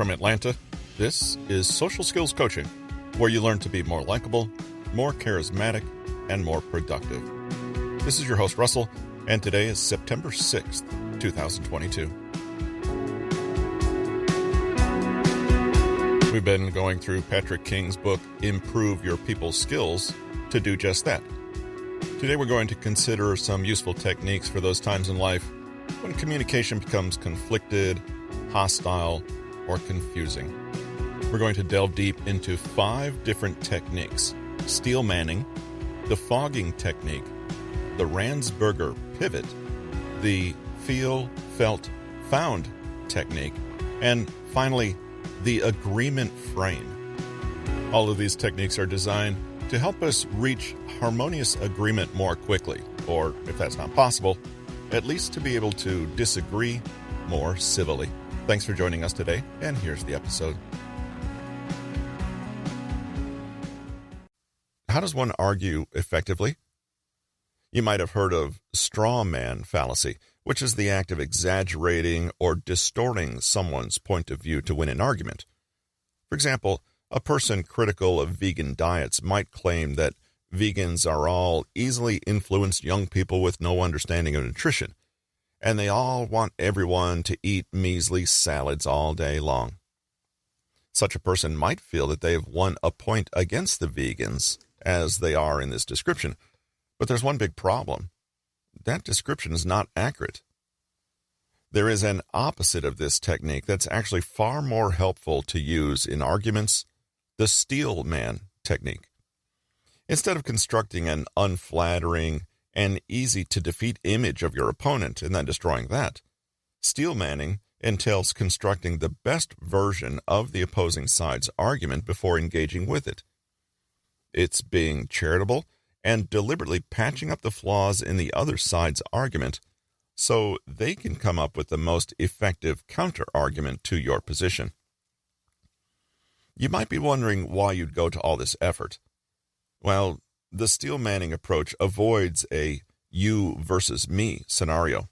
from Atlanta, this is Social Skills Coaching, where you learn to be more likable, more charismatic, and more productive. This is your host, Russell, and today is September 6th, 2022. We've been going through Patrick King's book, Improve Your People Skills, to do just that. Today we're going to consider some useful techniques for those times in life when communication becomes conflicted, hostile, or confusing. We're going to delve deep into 5 different techniques: steel manning, the fogging technique, the Randsberger Pivot, the feel, felt, found technique, and finally, the agreement frame. All of these techniques are designed to help us reach harmonious agreement more quickly, or if that's not possible, at least to be able to disagree more civilly. Thanks for joining us today, and here's the episode. How does one argue effectively? You might have heard of strawman fallacy, which is the act of exaggerating or distorting someone's point of view to win an argument. For example, a person critical of vegan diets might claim that vegans are all easily influenced young people with no understanding of nutrition, and they all want everyone to eat measly salads all day long. Such a person might feel that they have won a point against the vegans, as they are in this description, but there's one big problem. That description is not accurate. There is an opposite of this technique that's actually far more helpful to use in arguments, the steel man technique. Instead of constructing an unflattering and easy-to-defeat image of your opponent and then destroying that, steel manning entails constructing the best version of the opposing side's argument before engaging with it. It's being charitable and deliberately patching up the flaws in the other side's argument so they can come up with the most effective counter-argument to your position. You might be wondering why you'd go to all this effort. Well, the steel manning approach avoids a you versus me scenario.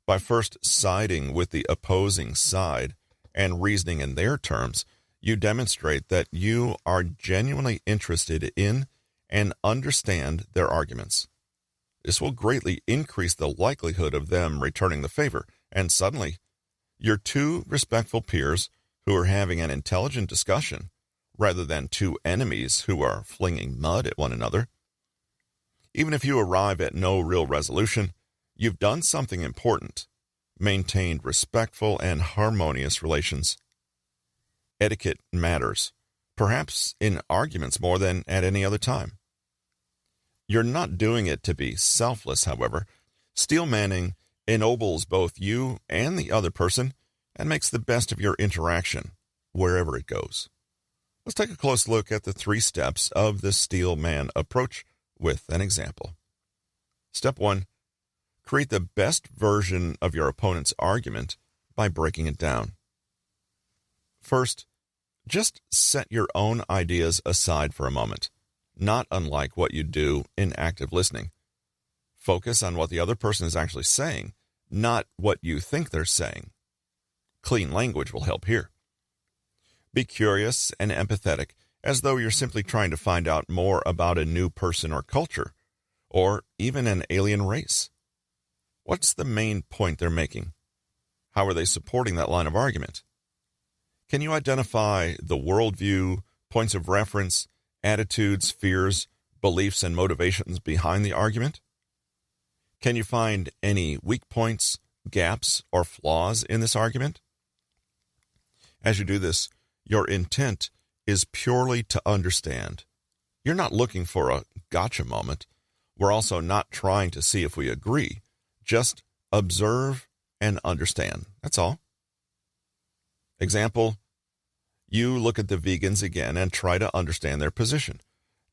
By first siding with the opposing side and reasoning in their terms, you demonstrate that you are genuinely interested in and understand their arguments. This will greatly increase the likelihood of them returning the favor, and suddenly, you're two respectful peers who are having an intelligent discussion, rather than two enemies who are flinging mud at one another. Even if you arrive at no real resolution, you've done something important, maintained respectful and harmonious relations. Etiquette matters, perhaps in arguments more than at any other time. You're not doing it to be selfless, however. Steel manning ennobles both you and the other person and makes the best of your interaction, wherever it goes. Let's take a close look at the 3 steps of the steel man approach with an example. Step 1. Create the best version of your opponent's argument by breaking it down. First, just set your own ideas aside for a moment, not unlike what you do in active listening. Focus on what the other person is actually saying, not what you think they're saying. Clean language will help here. Be curious and empathetic, as though you're simply trying to find out more about a new person or culture, or even an alien race. What's the main point they're making? How are they supporting that line of argument? Can you identify the worldview, points of reference, attitudes, fears, beliefs, and motivations behind the argument? Can you find any weak points, gaps, or flaws in this argument? As you do this, your intent is purely to understand. You're not looking for a gotcha moment. We're also not trying to see if we agree. Just observe and understand. That's all. Example, you look at the vegans again and try to understand their position.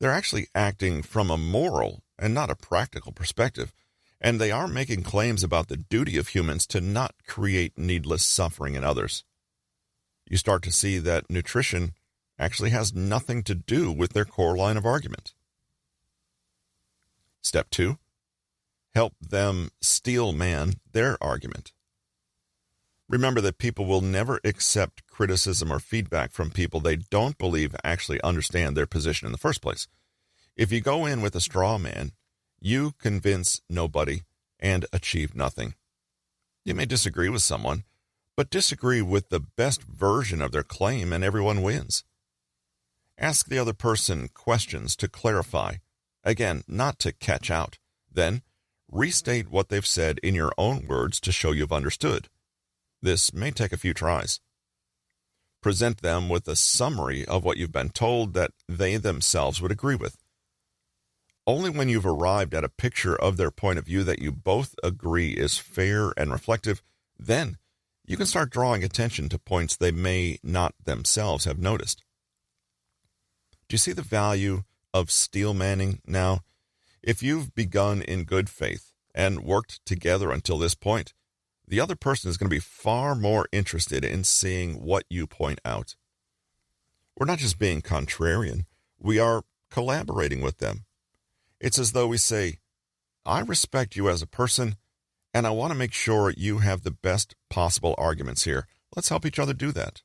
They're actually acting from a moral and not a practical perspective, and they are making claims about the duty of humans to not create needless suffering in others. You start to see that nutrition actually has nothing to do with their core line of argument. Step 2. Help them steel man their argument. Remember that people will never accept criticism or feedback from people they don't believe actually understand their position in the first place. If you go in with a straw man, you convince nobody and achieve nothing. You may disagree with someone, but disagree with the best version of their claim and everyone wins. Ask the other person questions to clarify. Again, not to catch out. Then, restate what they've said in your own words to show you've understood. This may take a few tries. Present them with a summary of what you've been told that they themselves would agree with. Only when you've arrived at a picture of their point of view that you both agree is fair and reflective, then you can start drawing attention to points they may not themselves have noticed. Do you see the value of steel manning now? If you've begun in good faith and worked together until this point, the other person is going to be far more interested in seeing what you point out. We're not just being contrarian, we are collaborating with them. It's as though we say, I respect you as a person, and I want to make sure you have the best possible arguments here. Let's help each other do that.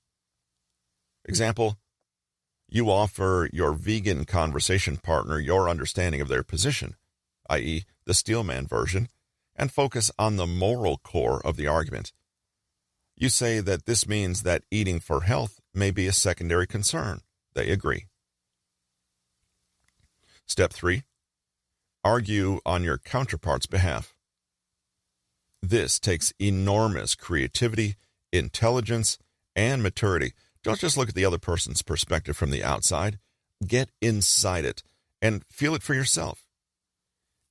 Example, you offer your vegan conversation partner your understanding of their position, i.e., the steelman version, and focus on the moral core of the argument. You say that this means that eating for health may be a secondary concern. They agree. Step 3. Argue on your counterpart's behalf. This takes enormous creativity, intelligence, and maturity. Don't just look at the other person's perspective from the outside. Get inside it and feel it for yourself.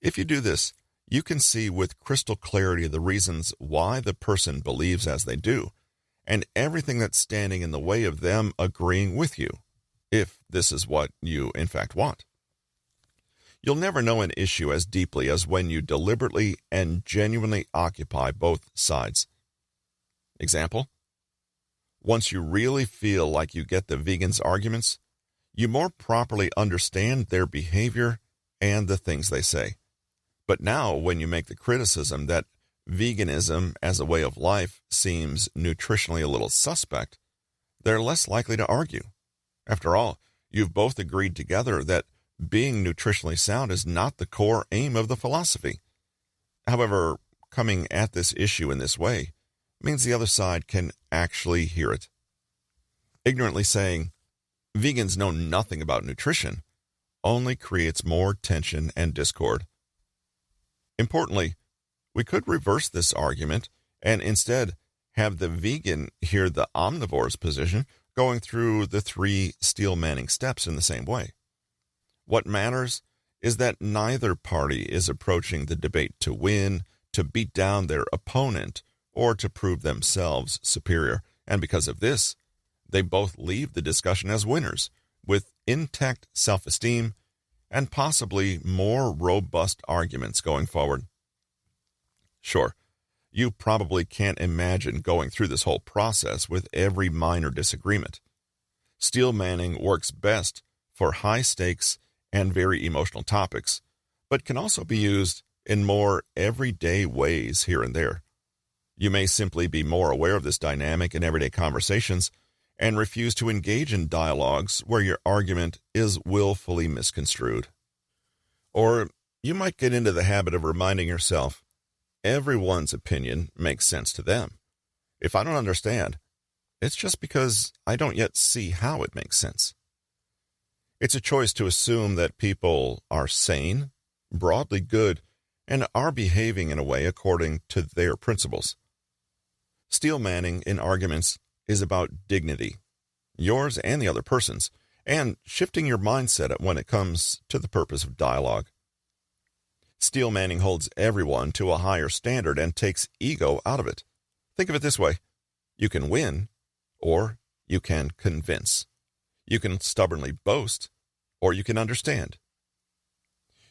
If you do this, you can see with crystal clarity the reasons why the person believes as they do, and everything that's standing in the way of them agreeing with you, if this is what you in fact want. You'll never know an issue as deeply as when you deliberately and genuinely occupy both sides. Example, once you really feel like you get the vegans' arguments, you more properly understand their behavior and the things they say. But now, when you make the criticism that veganism as a way of life seems nutritionally a little suspect, they're less likely to argue. After all, you've both agreed together that being nutritionally sound is not the core aim of the philosophy. However, coming at this issue in this way means the other side can actually hear it. Ignorantly saying, vegans know nothing about nutrition, only creates more tension and discord. Importantly, we could reverse this argument and instead have the vegan hear the omnivore's position, going through the 3 steel manning steps in the same way. What matters is that neither party is approaching the debate to win, to beat down their opponent, or to prove themselves superior. And because of this, they both leave the discussion as winners, with intact self-esteem and possibly more robust arguments going forward. Sure, you probably can't imagine going through this whole process with every minor disagreement. Steel manning works best for high-stakes and very emotional topics, but can also be used in more everyday ways here and there. You may simply be more aware of this dynamic in everyday conversations and refuse to engage in dialogues where your argument is willfully misconstrued. Or you might get into the habit of reminding yourself, everyone's opinion makes sense to them. If I don't understand, it's just because I don't yet see how it makes sense. It's a choice to assume that people are sane, broadly good, and are behaving in a way according to their principles. Steel manning in arguments is about dignity, yours and the other person's, and shifting your mindset when it comes to the purpose of dialogue. Steel manning holds everyone to a higher standard and takes ego out of it. Think of it this way. You can win, or you can convince. You can stubbornly boast, or you can understand.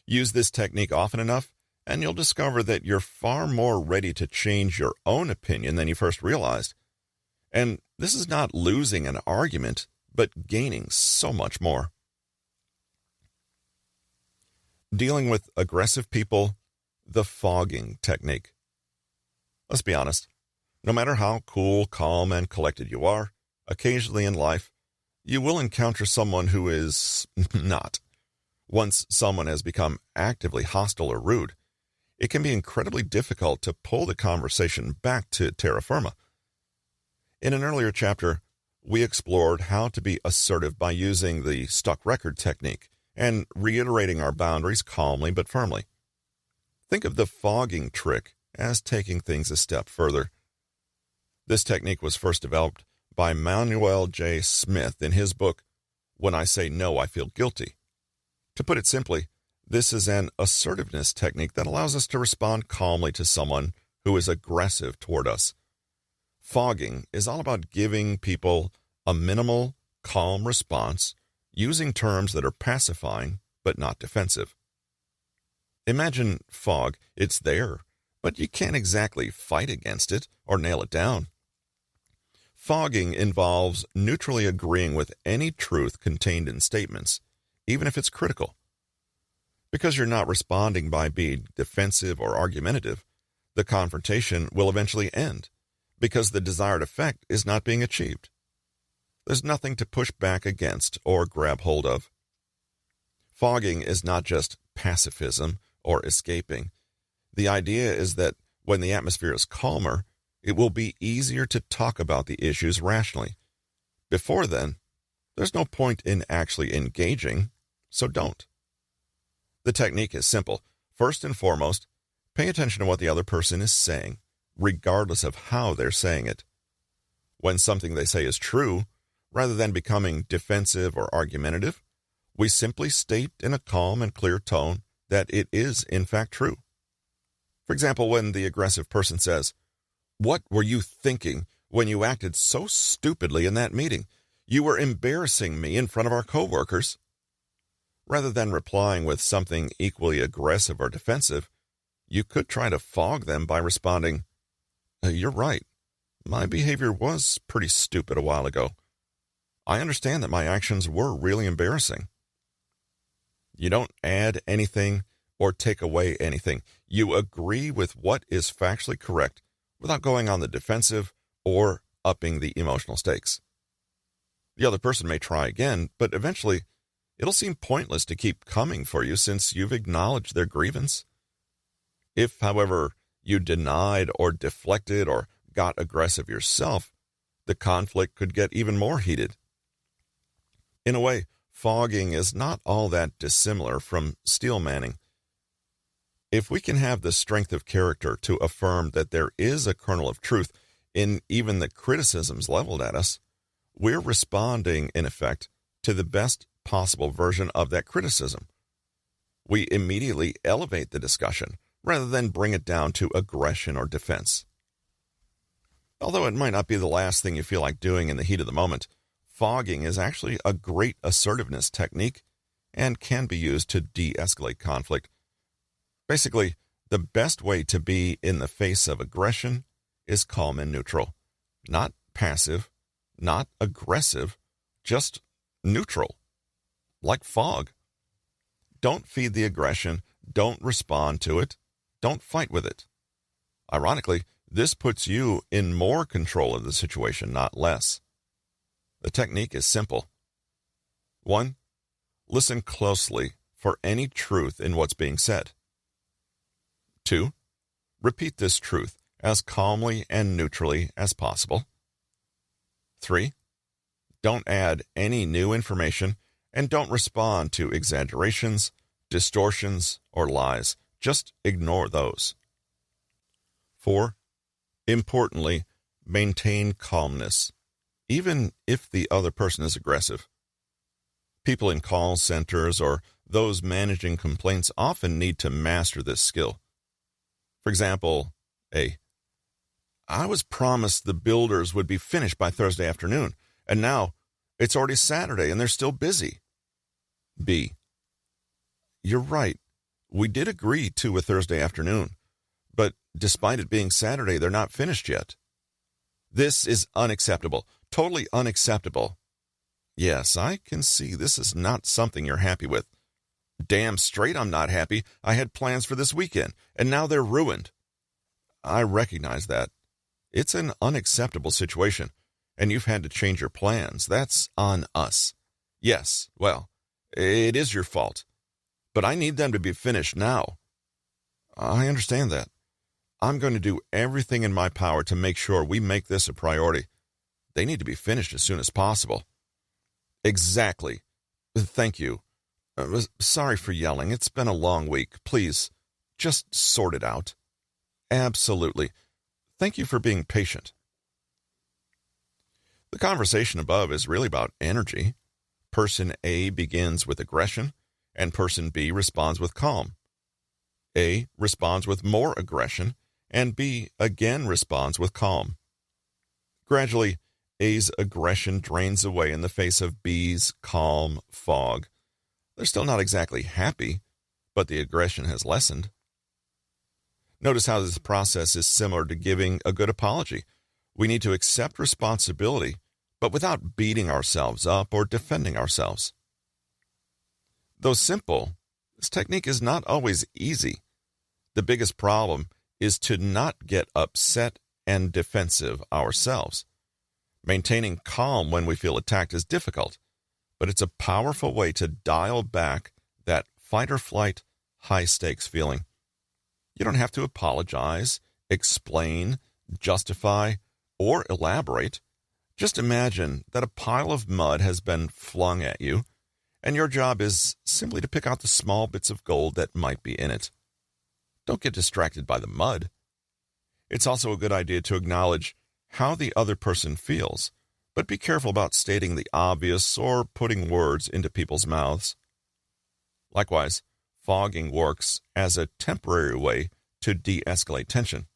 Use this technique often enough, and you'll discover that you're far more ready to change your own opinion than you first realized. And this is not losing an argument, but gaining so much more. Dealing with aggressive people, the fogging technique. Let's be honest. No matter how cool, calm, and collected you are, occasionally in life, you will encounter someone who is not. Once someone has become actively hostile or rude, it can be incredibly difficult to pull the conversation back to terra firma. In an earlier chapter, we explored how to be assertive by using the stuck record technique and reiterating our boundaries calmly but firmly. Think of the fogging trick as taking things a step further. This technique was first developed by Manuel J. Smith in his book, When I Say No, I Feel Guilty. To put it simply, this is an assertiveness technique that allows us to respond calmly to someone who is aggressive toward us. Fogging is all about giving people a minimal, calm response using terms that are pacifying but not defensive. Imagine fog. It's there, but you can't exactly fight against it or nail it down. Fogging involves neutrally agreeing with any truth contained in statements, even if it's critical. Because you're not responding by being defensive or argumentative, the confrontation will eventually end, because the desired effect is not being achieved. There's nothing to push back against or grab hold of. Fogging is not just pacifism or escaping. The idea is that when the atmosphere is calmer, it will be easier to talk about the issues rationally. Before then, there's no point in actually engaging, so don't. The technique is simple. First and foremost, pay attention to what the other person is saying, regardless of how they're saying it. When something they say is true, rather than becoming defensive or argumentative, we simply state in a calm and clear tone that it is in fact true. For example, when the aggressive person says, "What were you thinking when you acted so stupidly in that meeting? You were embarrassing me in front of our coworkers." Rather than replying with something equally aggressive or defensive, you could try to fog them by responding, "You're right. My behavior was pretty stupid a while ago. I understand that my actions were really embarrassing." You don't add anything or take away anything. You agree with what is factually correct without going on the defensive or upping the emotional stakes. The other person may try again, but eventually it'll seem pointless to keep coming for you since you've acknowledged their grievance. If, however, you denied or deflected or got aggressive yourself, the conflict could get even more heated. In a way, fogging is not all that dissimilar from steel manning. If we can have the strength of character to affirm that there is a kernel of truth in even the criticisms leveled at us, we're responding, in effect, to the best possible version of that criticism. We immediately elevate the discussion rather than bring it down to aggression or defense. Although it might not be the last thing you feel like doing in the heat of the moment, fogging is actually a great assertiveness technique and can be used to de-escalate conflict. Basically, the best way to be in the face of aggression is calm and neutral. Not passive, not aggressive, just neutral. Like fog. Don't feed the aggression, don't respond to it, don't fight with it. Ironically, this puts you in more control of the situation, not less. The technique is simple. 1. Listen closely for any truth in what's being said. 2. Repeat this truth as calmly and neutrally as possible. 3. Don't add any new information and don't respond to exaggerations, distortions, or lies. Just ignore those. 4. Importantly, maintain calmness, even if the other person is aggressive. People in call centers or those managing complaints often need to master this skill. For example, A. I was promised the builders would be finished by Thursday afternoon, and now it's already Saturday and they're still busy. B. You're right. We did agree to a Thursday afternoon, but despite it being Saturday, they're not finished yet. This is unacceptable. Totally unacceptable. Yes, I can see this is not something you're happy with. Damn straight I'm not happy. I had plans for this weekend, and now they're ruined. I recognize that. it's an unacceptable situation, and you've had to change your plans. That's on us. Yes, well, it is your fault, but I need them to be finished now. I understand that. I'm going to do everything in my power to make sure we make this a priority. They need to be finished as soon as possible. Exactly. Thank you. Sorry for yelling. It's been a long week. Please, just sort it out. Absolutely. Thank you for being patient. The conversation above is really about energy. Person A begins with aggression, and person B responds with calm. A responds with more aggression, and B again responds with calm. Gradually, A's aggression drains away in the face of B's calm fog. They're still not exactly happy, but the aggression has lessened. Notice how this process is similar to giving a good apology. We need to accept responsibility, but without beating ourselves up or defending ourselves. Though simple, this technique is not always easy. The biggest problem is to not get upset and defensive ourselves. Maintaining calm when we feel attacked is difficult, but it's a powerful way to dial back that fight-or-flight, high-stakes feeling. You don't have to apologize, explain, justify, or elaborate. Just imagine that a pile of mud has been flung at you, and your job is simply to pick out the small bits of gold that might be in it. Don't get distracted by the mud. It's also a good idea to acknowledge how the other person feels, but be careful about stating the obvious or putting words into people's mouths. Likewise, fogging works as a temporary way to de-escalate tension.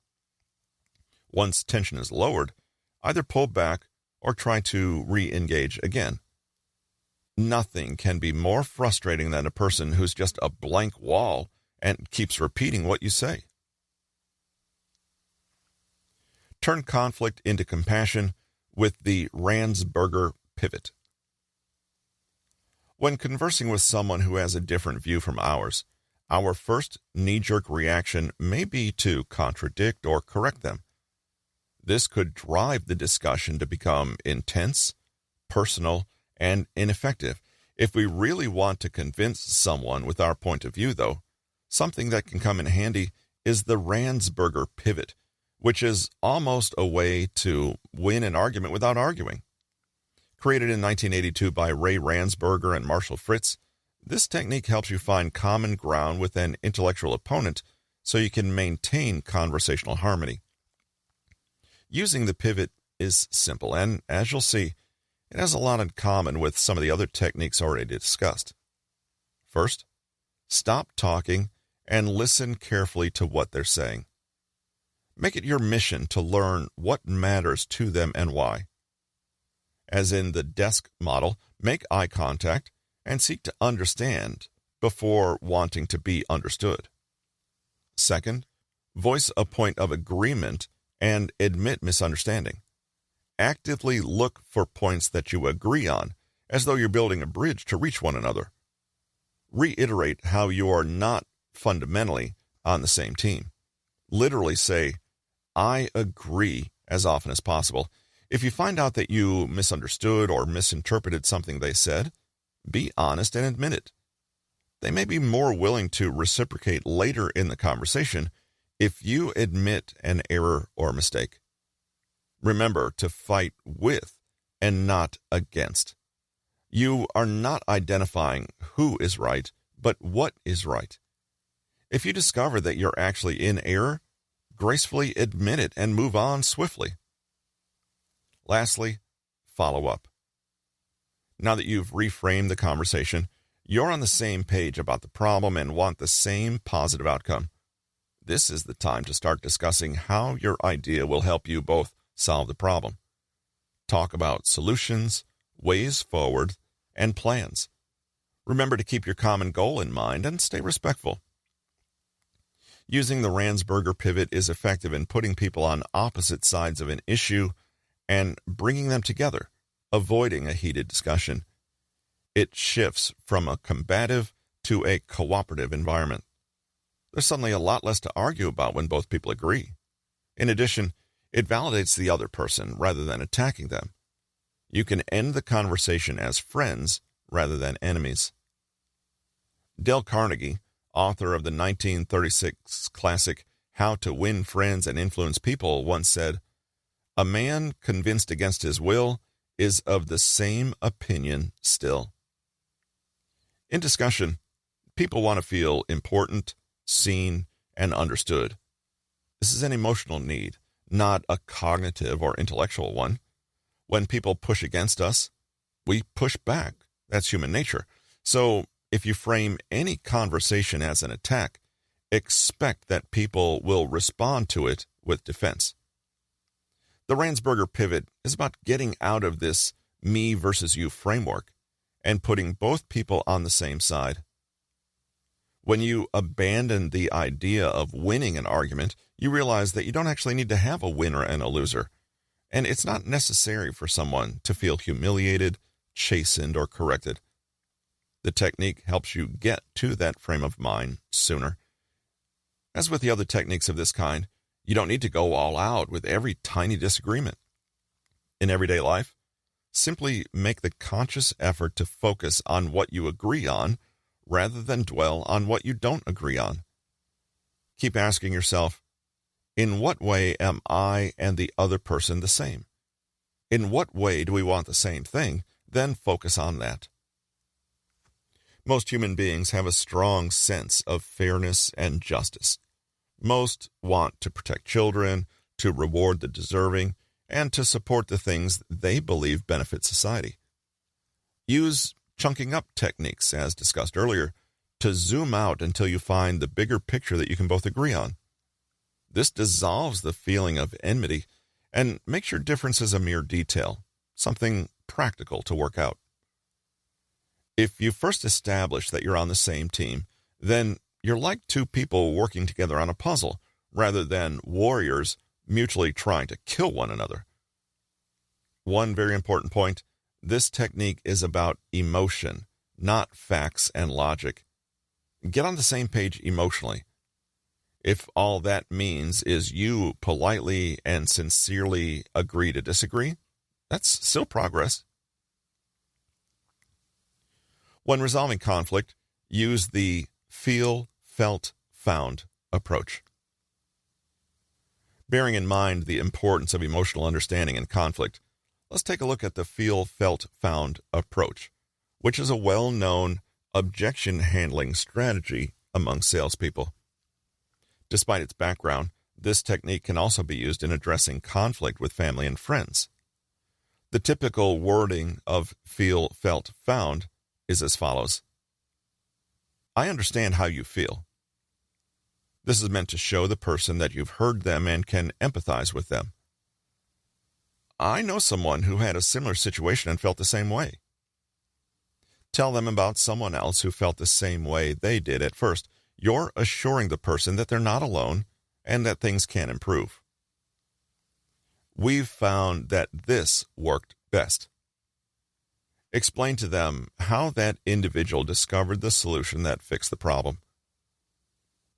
Once tension is lowered, either pull back or try to re-engage again. Nothing can be more frustrating than a person who's just a blank wall and keeps repeating what you say. Turn conflict into compassion with the Randsberger Pivot. When conversing with someone who has a different view from ours, our first knee-jerk reaction may be to contradict or correct them. This could drive the discussion to become intense, personal, and ineffective. If we really want to convince someone with our point of view, though, something that can come in handy is the Randsberger Pivot, which is almost a way to win an argument without arguing. Created in 1982 by Ray Ransberger and Marshall Fritz, this technique helps you find common ground with an intellectual opponent so you can maintain conversational harmony. Using the pivot is simple, and as you'll see, it has a lot in common with some of the other techniques already discussed. First, stop talking and listen carefully to what they're saying. Make it your mission to learn what matters to them and why. As in the desk model, make eye contact and seek to understand before wanting to be understood. Second, voice a point of agreement and admit misunderstanding. Actively look for points that you agree on, as though you're building a bridge to reach one another. Reiterate how you are not fundamentally on the same team. Literally say, I agree, as often as possible. If you find out that you misunderstood or misinterpreted something they said, be honest and admit it. They may be more willing to reciprocate later in the conversation if you admit an error or mistake. Remember to fight with and not against. You are not identifying who is right, but what is right. If you discover that you're actually in error, gracefully admit it and move on swiftly. Lastly, follow up. Now that you've reframed the conversation, you're on the same page about the problem and want the same positive outcome. This is the time to start discussing how your idea will help you both solve the problem. Talk about solutions, ways forward, and plans. Remember to keep your common goal in mind and stay respectful. Using the Randsberger pivot is effective in putting people on opposite sides of an issue and bringing them together, avoiding a heated discussion. It shifts from a combative to a cooperative environment. There's suddenly a lot less to argue about when both people agree. In addition, It validates the other person rather than attacking them. You can end the conversation as friends rather than enemies. Dale Carnegie, author of the 1936 classic How to Win Friends and Influence People, once said, "A man convinced against his will is of the same opinion still." In discussion, people want to feel important, seen, and understood. This is an emotional need, not a cognitive or intellectual one. When people push against us, we push back. That's human nature. So if you frame any conversation as an attack, expect that people will respond to it with defense. The Randsberger Pivot is about getting out of this me versus you framework and putting both people on the same side. When you abandon the idea of winning an argument, you realize that you don't actually need to have a winner and a loser. And it's not necessary for someone to feel humiliated, chastened, or corrected. The technique helps you get to that frame of mind sooner. As with the other techniques of this kind, you don't need to go all out with every tiny disagreement. In everyday life, simply make the conscious effort to focus on what you agree on rather than dwell on what you don't agree on. Keep asking yourself, in what way am I and the other person the same? In what way do we want the same thing? Then focus on that. Most human beings have a strong sense of fairness and justice. Most want to protect children, to reward the deserving, and to support the things they believe benefit society. Use chunking up techniques, as discussed earlier, to zoom out until you find the bigger picture that you can both agree on. This dissolves the feeling of enmity and makes your differences a mere detail, something practical to work out. If you first establish that you're on the same team, then you're like two people working together on a puzzle, rather than warriors mutually trying to kill one another. One very important point, this technique is about emotion, not facts and logic. Get on the same page emotionally. If all that means is you politely and sincerely agree to disagree, that's still progress. When resolving conflict, use the feel, felt, found approach. Bearing in mind the importance of emotional understanding in conflict, let's take a look at the feel, felt, found approach, which is a well-known objection handling strategy among salespeople. Despite its background, this technique can also be used in addressing conflict with family and friends. The typical wording of feel, felt, found is as follows. I understand how you feel. This is meant to show the person that you've heard them and can empathize with them. I know someone who had a similar situation and felt the same way. Tell them about someone else who felt the same way they did at first. You're assuring the person that they're not alone and that things can improve. We've found that this worked best. Explain to them how that individual discovered the solution that fixed the problem.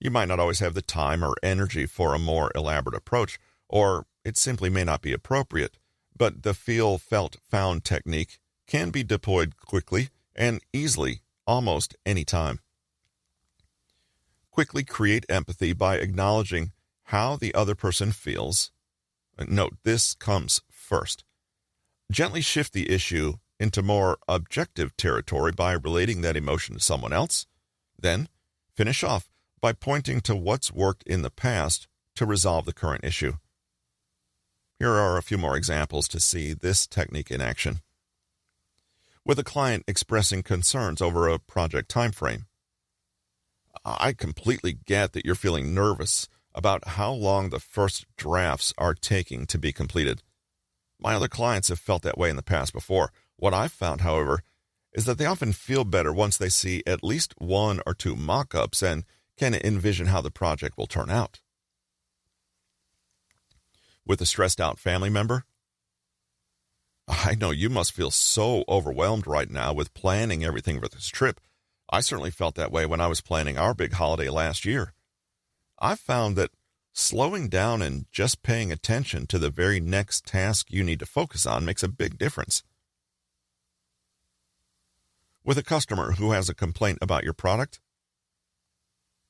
You might not always have the time or energy for a more elaborate approach, or it simply may not be appropriate, but the feel, felt, found technique can be deployed quickly and easily almost any time. Quickly create empathy by acknowledging how the other person feels. Note, this comes first. Gently shift the issue into more objective territory by relating that emotion to someone else. Then, finish off by pointing to what's worked in the past to resolve the current issue. Here are a few more examples to see this technique in action. With a client expressing concerns over a project time frame. I completely get that you're feeling nervous about how long the first drafts are taking to be completed. My other clients have felt that way in the past before. What I've found, however, is that they often feel better once they see at least one or two mock-ups and can envision how the project will turn out. With a stressed-out family member, I know you must feel so overwhelmed right now with planning everything for this trip. I certainly felt that way when I was planning our big holiday last year. I've found that Slowing down and just paying attention to the very next task you need to focus on makes a big difference. With a customer who has a complaint about your product,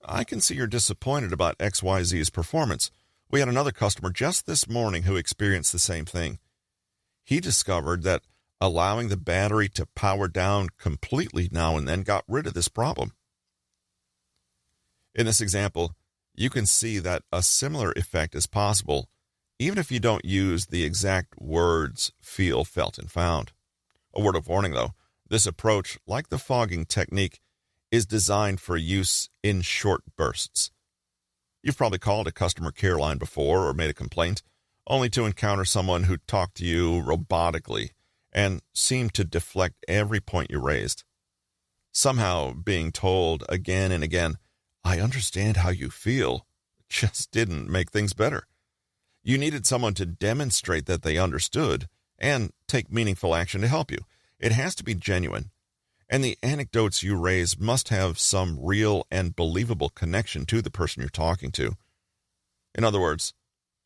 I can see you're disappointed about XYZ's performance. We had another customer just this morning who experienced the same thing. He discovered that allowing the battery to power down completely now and then got rid of this problem. In this example, you can see that a similar effect is possible even if you don't use the exact words feel, felt, and found. A word of warning, though, this approach, like the fogging technique, is designed for use in short bursts. You've probably called a customer care line before or made a complaint, only to encounter someone who talked to you robotically and seemed to deflect every point you raised. Somehow being told again and again, "I understand how you feel," just didn't make things better. You needed someone to demonstrate that they understood and take meaningful action to help you. It has to be genuine, and the anecdotes you raise must have some real and believable connection to the person you're talking to. In other words,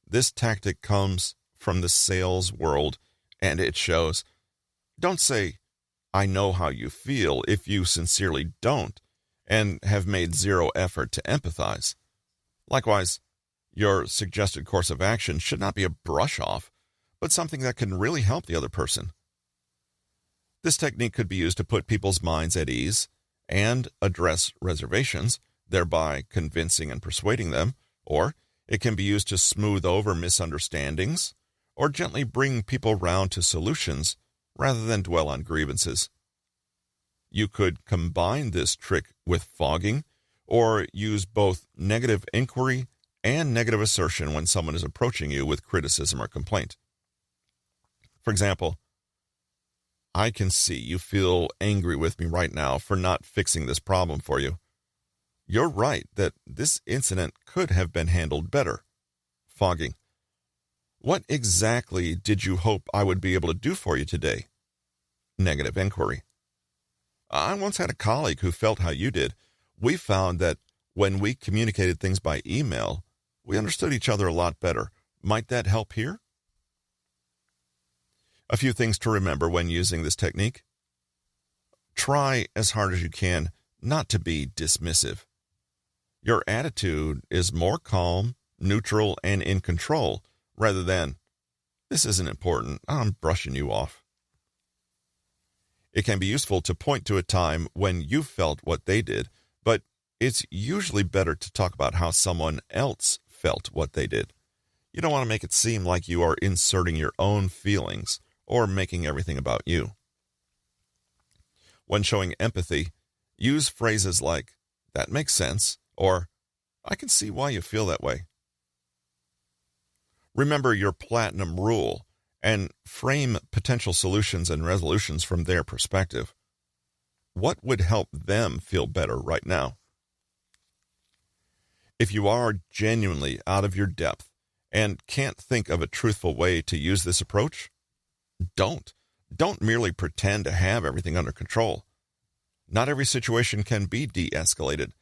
this tactic comes from the sales world, and it shows. Don't say, "I know how you feel," if you sincerely don't and have made zero effort to empathize. Likewise, your suggested course of action should not be a brush-off, but something that can really help the other person. This technique could be used to put people's minds at ease and address reservations, thereby convincing and persuading them, or it can be used to smooth over misunderstandings or gently bring people round to solutions rather than dwell on grievances. You could combine this trick with fogging or use both negative inquiry and negative assertion when someone is approaching you with criticism or complaint. For example, "I can see you feel angry with me right now for not fixing this problem for you. You're right that this incident could have been handled better." Fogging. "What exactly did you hope I would be able to do for you today?" Negative inquiry. "I once had a colleague who felt how you did. We found that when we communicated things by email, we understood each other a lot better. Might that help here?" A few things to remember when using this technique. Try as hard as you can not to be dismissive. Your attitude is more calm, neutral, and in control, rather than, "This isn't important, I'm brushing you off." It can be useful to point to a time when you felt what they did, but it's usually better to talk about how someone else felt what they did. You don't want to make it seem like you are inserting your own feelings or making everything about you. When showing empathy, use phrases like, "That makes sense," or "I can see why you feel that way." Remember your platinum rule and frame potential solutions and resolutions from their perspective. What would help them feel better right now? If you are genuinely out of your depth and can't think of a truthful way to use this approach, don't merely pretend to have everything under control. Not every situation can be de-escalated,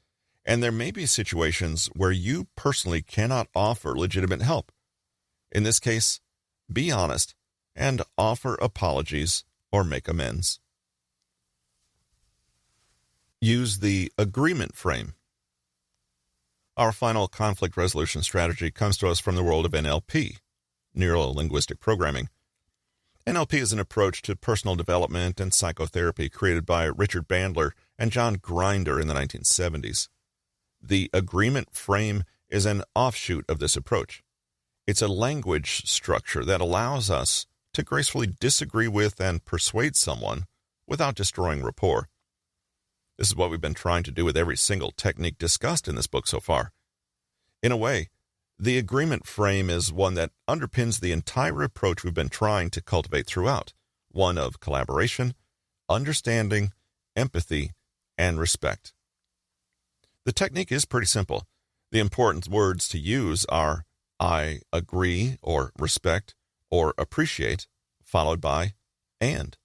and there may be situations where you personally cannot offer legitimate help. In this case, be honest and offer apologies or make amends. Use the agreement frame. Our final conflict resolution strategy comes to us from the world of NLP, neuro-linguistic programming. NLP is an approach to personal development and psychotherapy created by Richard Bandler and John Grinder in the 1970s. The agreement frame is an offshoot of this approach. It's a language structure that allows us to gracefully disagree with and persuade someone without destroying rapport. This is what we've been trying to do with every single technique discussed in this book so far. In a way, the agreement frame is one that underpins the entire approach we've been trying to cultivate throughout, one of collaboration, understanding, empathy, and respect. The technique is pretty simple. The important words to use are "I agree" or "respect" or "appreciate," followed by "and."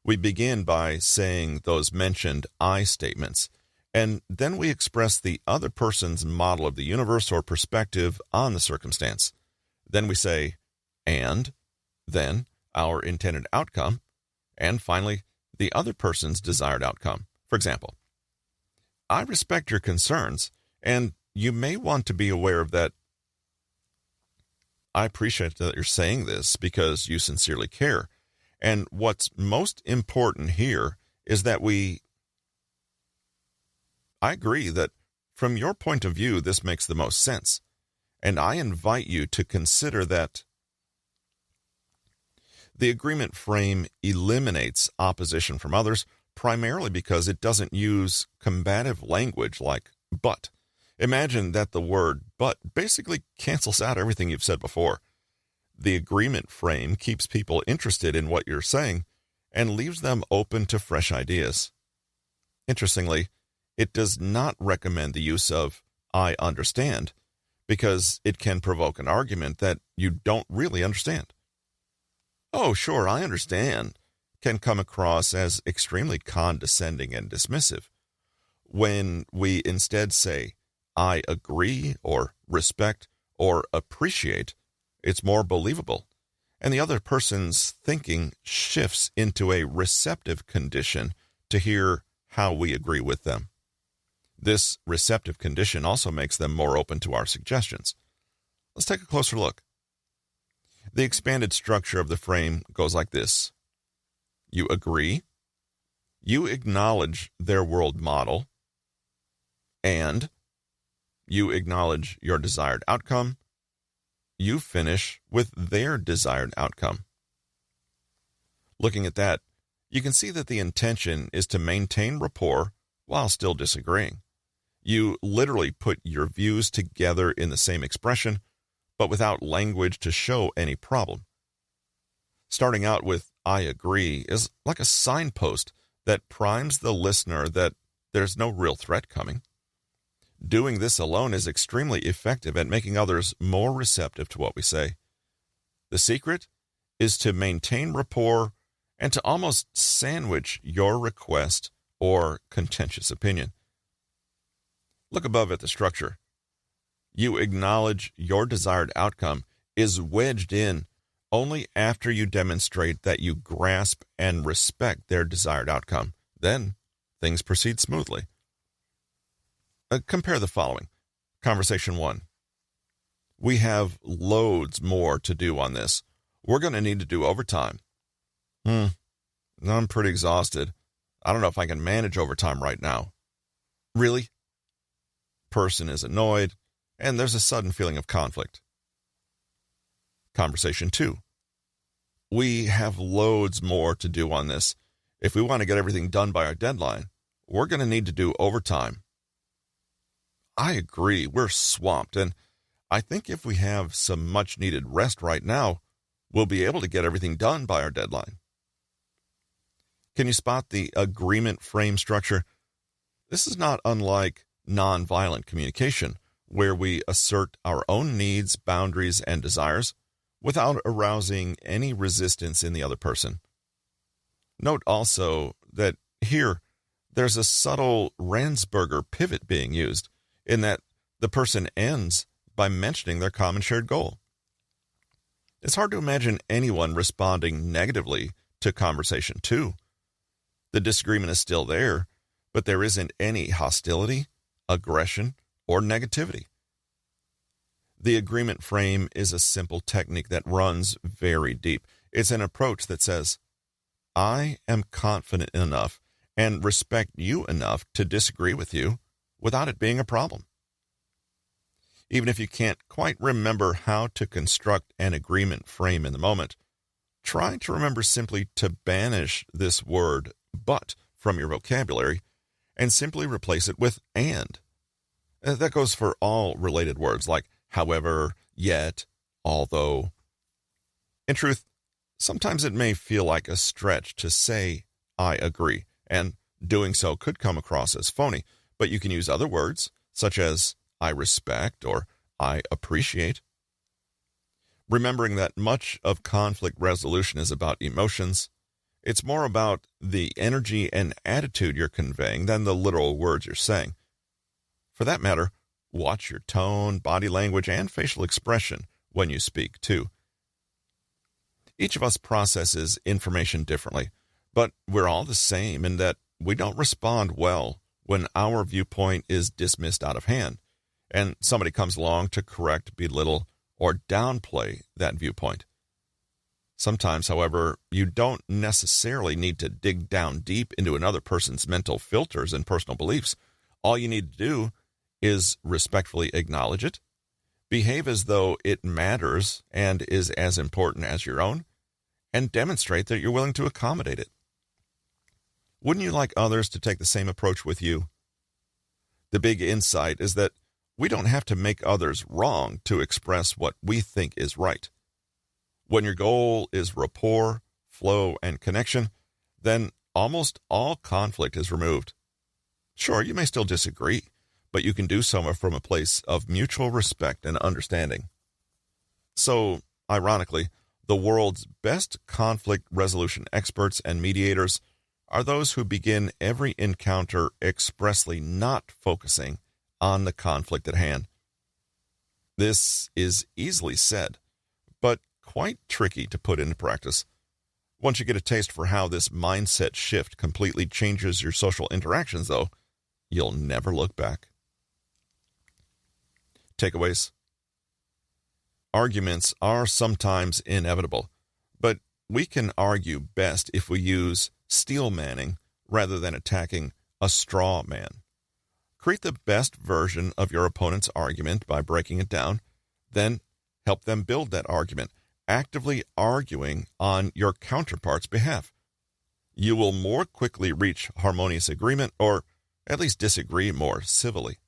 We begin by saying those mentioned "I" statements, And then we express the other person's model of the universe or perspective on the circumstance. Then we say, and, then, our intended outcome, and finally, the other person's desired outcome. For example, I respect your concerns, and you may want to be aware of that. I appreciate that you're saying this because you sincerely care. And what's most important here is that I agree that from your point of view, this makes the most sense. And I invite you to consider that the agreement frame eliminates opposition from others, primarily because it doesn't use combative language like but. Imagine that the word but basically cancels out everything you've said before. The agreement frame keeps people interested in what you're saying and leaves them open to fresh ideas. Interestingly, it does not recommend the use of I understand because it can provoke an argument that you don't really understand. Oh, sure, I understand can come across as extremely condescending and dismissive. When we instead say, I agree or respect or appreciate, it's more believable, and the other person's thinking shifts into a receptive condition to hear how we agree with them. This receptive condition also makes them more open to our suggestions. Let's take a closer look. The expanded structure of the frame goes like this. You agree, you acknowledge their world model, and you acknowledge your desired outcome, you finish with their desired outcome. Looking at that, you can see that the intention is to maintain rapport while still disagreeing. You literally put your views together in the same expression, but without language to show any problem. Starting out with I agree is like a signpost that primes the listener that there's no real threat coming. Doing this alone is extremely effective at making others more receptive to what we say. The secret is to maintain rapport and to almost sandwich your request or contentious opinion. Look above at the structure. You acknowledge your desired outcome is wedged in only after you demonstrate that you grasp and respect their desired outcome. Then things proceed smoothly. Compare the following. Conversation 1. We have loads more to do on this. We're going to need to do overtime. I'm pretty exhausted. I don't know if I can manage overtime right now. Really? Person is annoyed, and there's a sudden feeling of conflict. Conversation 2. We have loads more to do on this. If we want to get everything done by our deadline, we're going to need to do overtime. I agree, we're swamped, and I think if we have some much-needed rest right now, we'll be able to get everything done by our deadline. Can you spot the agreement frame structure? This is not unlike nonviolent communication, where we assert our own needs, boundaries, and desires without arousing any resistance in the other person. Note also that here, there's a subtle Randsberger pivot being used, in that the person ends by mentioning their common shared goal. It's hard to imagine anyone responding negatively to conversation 2. The disagreement is still there, but there isn't any hostility, aggression, or negativity. The agreement frame is a simple technique that runs very deep. It's an approach that says, I am confident enough and respect you enough to disagree with you without it being a problem. Even if you can't quite remember how to construct an agreement frame in the moment, try to remember simply to banish this word but from your vocabulary and simply replace it with and. That goes for all related words like however, yet, although. In truth, sometimes it may feel like a stretch to say I agree, and doing so could come across as phony, but you can use other words such as I respect or I appreciate. Remembering that much of conflict resolution is about emotions, It's more about the energy and attitude you're conveying than the literal words you're saying. For that matter, watch your tone, body language, and facial expression when you speak, too. Each of us processes information differently, but we're all the same in that we don't respond well when our viewpoint is dismissed out of hand, and somebody comes along to correct, belittle, or downplay that viewpoint. Sometimes, however, you don't necessarily need to dig down deep into another person's mental filters and personal beliefs. All you need to do is respectfully acknowledge it, behave as though it matters and is as important as your own, and demonstrate that you're willing to accommodate it. Wouldn't you like others to take the same approach with you? The big insight is that we don't have to make others wrong to express what we think is right. When your goal is rapport, flow, and connection, then almost all conflict is removed. Sure, you may still disagree, but you can do so from a place of mutual respect and understanding. So, ironically, the world's best conflict resolution experts and mediators are those who begin every encounter expressly not focusing on the conflict at hand. This is easily said, but quite tricky to put into practice. Once you get a taste for how this mindset shift completely changes your social interactions, though, you'll never look back. Takeaways. Arguments are sometimes inevitable, but we can argue best if we use steel manning rather than attacking a straw man. Create the best version of your opponent's argument by breaking it down, then help them build that argument, actively arguing on your counterpart's behalf. You will more quickly reach harmonious agreement, or at least disagree more civilly.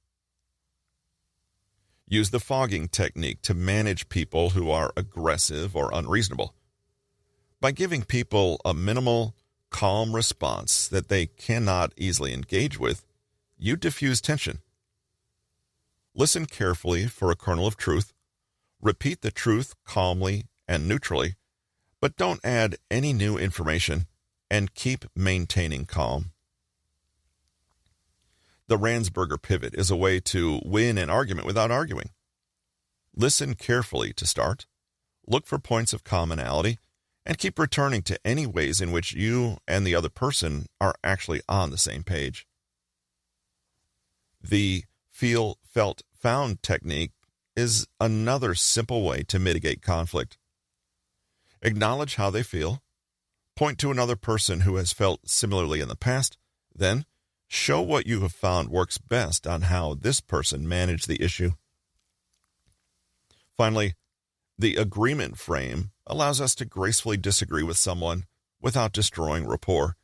Use the fogging technique to manage people who are aggressive or unreasonable. By giving people a minimal, calm response that they cannot easily engage with, you diffuse tension. Listen carefully for a kernel of truth. Repeat the truth calmly and neutrally, but don't add any new information, and keep maintaining calm. The Randsberger Pivot is a way to win an argument without arguing. Listen carefully to start, look for points of commonality, and keep returning to any ways in which you and the other person are actually on the same page. The feel, felt, found technique is another simple way to mitigate conflict. Acknowledge how they feel, point to another person who has felt similarly in the past, then show what you have found works best on how this person managed the issue. Finally, the agreement frame allows us to gracefully disagree with someone without destroying rapport.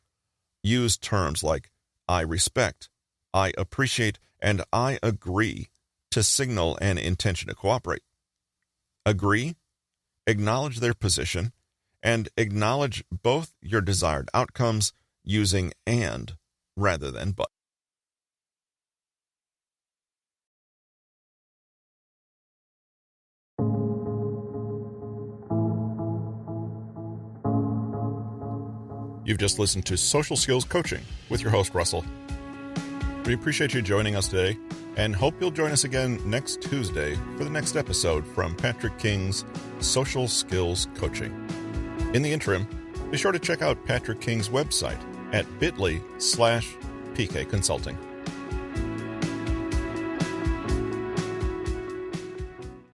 Use terms like I respect, I appreciate, and I agree to signal an intention to cooperate. Agree, acknowledge their position, and acknowledge both your desired outcomes using and rather than but. You've just listened to Social Skills Coaching with your host, Russell. We appreciate you joining us today and hope you'll join us again next Tuesday for the next episode from Patrick King's Social Skills Coaching. In the interim, be sure to check out Patrick King's website at bit.ly/PK Consulting.